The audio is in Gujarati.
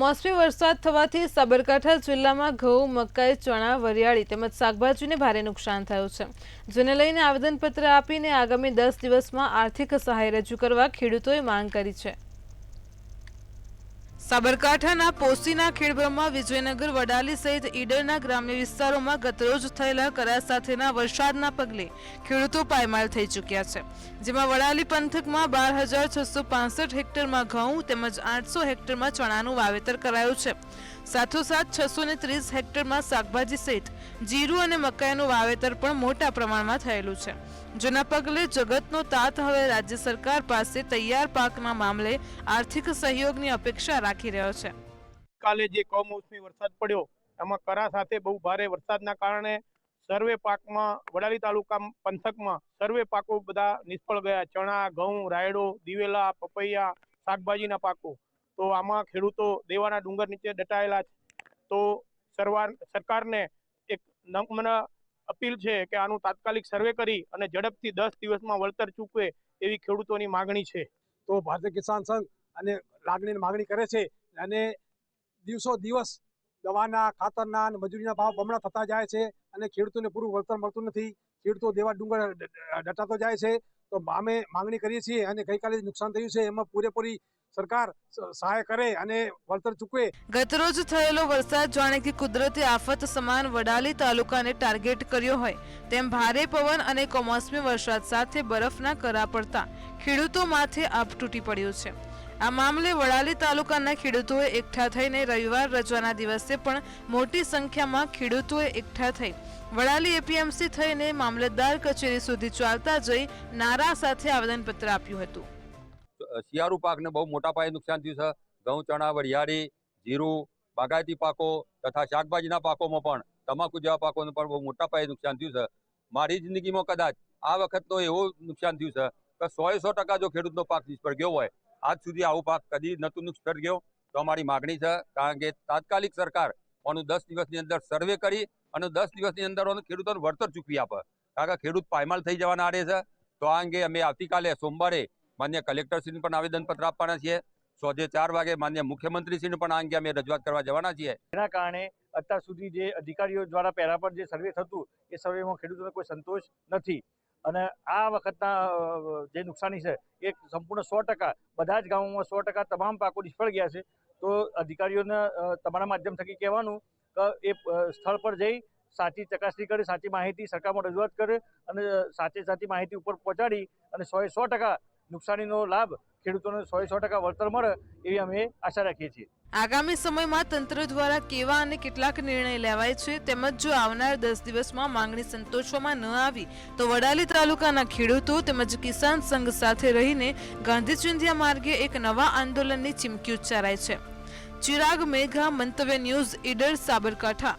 કમોસમી વરસાદ થવાથી સાબરકાંઠા જિલ્લામાં ઘઉં, મકાઈ, ચણા, વરિયાળી તેમજ શાકભાજીને ભારે નુકસાન થયું છે, જેને લઈને આવેદનપત્ર આપીને આગામી 10 દિવસમાં આર્થિક સહાય રજૂ કરવા ખેડૂતોએ માંગ કરી છે। સાબરકાંઠાના પોસીના ખેડબ્રહ્મા, વિજયનગર, વડાલી સહિત ઈડરના ગ્રામ્ય વિસ્તારોમાં ગતરોજ થયેલા કરા સાથેના વરસાદના પગલે ખેડૂતો પાયમાલ થઈ ચૂક્યા છે, જેમાં વડાલી પંથકમાં 12,665 હેક્ટરમાં ઘઉં તેમજ 800 હેક્ટરમાં ચણાનું વાવેતર કરાયું છે। સાથોસાથ 630 હેક્ટરમાં શાકભાજી સહિત જીરું અને મકાઈનું વાવેતર પણ મોટા પ્રમાણમાં થયેલું છે, જેના પગલે જગતનો તાત હવે રાજ્ય સરકાર પાસે તૈયાર પાકના મામલે આર્થિક સહયોગની અપેક્ષા રાખી રહ્યો છે। કાલે જે કમોસમી વરસાદ પડ્યો એમાં કરા સાથે બહુ ભારે વરસાદના કારણે સર્વે પાકમાં વડાલી તાલુકા પંથકમાં સર્વે પાકો બધા નિષ્ફળ ગયા। ચણા, ઘઉં, રાયડો, દિવેલા, પપૈયા, શાકભાજીના પાકો। તો આમાં ખેડૂતો દેવાના ડુંગર નીચે દટાયેલા છે। તો સરકારને એક નમ્ર અપીલ છે કે આનું તાત્કાલિક સર્વે કરી અને ઝડપથી 10 દિવસમાં વળતર ચૂકવે એવી ખેડૂતોની માગણી છે। તો ભારતીય કિસાન સંઘ અને લાગણીની માગણી કરે છે અને દિવસો દિવસ દવાના, ખાતરના અને મજૂરીના ભાવ બમણા થતા જાય છે અને ખેડૂતોને પૂરું વળતર મળતું નથી। ખેડૂતો દેવા ડુંગર દટાતો જાય છે। તો અમે માગણી કરીએ છીએ અને ગઈકાલે નુકસાન થયું છે એમાં પૂરેપૂરી સરકાર સહાય કરે અને વળતર ચૂકવે। ગતરોજ થયેલો વરસાદ જાણે કે કુદરતી આફત સમાન વડાલી તાલુકાને ટાર્ગેટ કર્યો હોય તેમ ભારે પવન અને કમોસમી વરસાદ સાથે બરફના કરા પડતા ખેડૂતો માથે આભ તૂટી પડ્યું છે। આ મામલે વડાલી તાલુકાના ખેડૂતોએ એકઠા થઈને રવિવાર રજાના દિવસે પણ મોટી સંખ્યામાં ખેડૂતોએ એકઠા થઈ વડાલી એપીએમસી થઈને મામલતદાર કચેરી સુધી ચાલતા જઈ નારા સાથે આવેદનપત્ર આપ્યું હતું। શિયાળુ પાકને બહુ મોટા પાયે નુકસાન થયું છે। ઘઉં, ચણા, વરિયાળી, જીરું, બાગાયતી પાકો તથા શાકભાજીના પાકોમાં પણ તમાકુ જેવા પાકોને પણ બહુ મોટા પાયે નુકસાન થયું છે। મારી જિંદગીમાં કદાચ આ વખતનો એવું નુકસાન થયું છે કે 100% જો ખેડૂતનો પાક નિષ્ફળ ગયો હોય, આજ સુધી આવું પાક કદી નહોતું નિષ્ફળ ગયો। તો અમારી માગણી છે કારણ કે તાત્કાલિક સરકાર આનું 10 દિવસની અંદર સર્વે કરી અને 10 દિવસની અંદર ખેડૂતોને વળતર ચૂકવી આપે, કારણ કે ખેડૂત પાયમાલ થઈ જવાના આરે છે। તો આ અંગે અમે આવતીકાલે સોમવારે માન્ય કલેક્ટરશ્રીને પણ આવેદનપત્ર આપવાના છીએ। સાંજે 4 વાગે માન્ય મુખ્યમંત્રીશ્રીને પણ આ અંગે અમે રજૂઆત કરવા જવાના છીએ। એના કારણે અત્યાર સુધી જે અધિકારીઓ દ્વારા પહેલા પર જે સર્વે થતું એ સર્વેમાં ખેડૂતોને કોઈ સંતોષ નથી અને આ વખતના જે નુકસાની છે એ સંપૂર્ણ 100% બધા જ ગામોમાં 100% તમામ પાકો નિષ્ફળ ગયા છે। તો અધિકારીઓને તમારા માધ્યમ થકી કહેવાનું કે એ સ્થળ પર જઈ સાચી ચકાસણી કરે, સાચી માહિતી સરકારમાં રજૂઆત કરે અને સાચી માહિતી ઉપર પહોંચાડી અને 100% નુકસાનીનો લાભ ખેડૂતોને 100% વળતર મળે એવી અમે આશા રાખીએ છીએ। આગામી સમયમાં તંત્ર દ્વારા કેવા અને કેટલાક નિર્ણય લેવાય છે તેમજ જો આવનાર 10 દિવસમાં માંગણી સંતોષવામાં ન આવી તો વડાલી તાલુકાના ખેડૂતો તેમજ કિસાન સંઘ સાથે રહીને ગાંધી ચિંધ્યા માર્ગે એક નવા આંદોલનની ચીમકી ઉચ્ચારાય છે। ચિરાગ મેઘા, મંતવ્ય ન્યૂઝ, ઈડર, સાબરકાંઠા।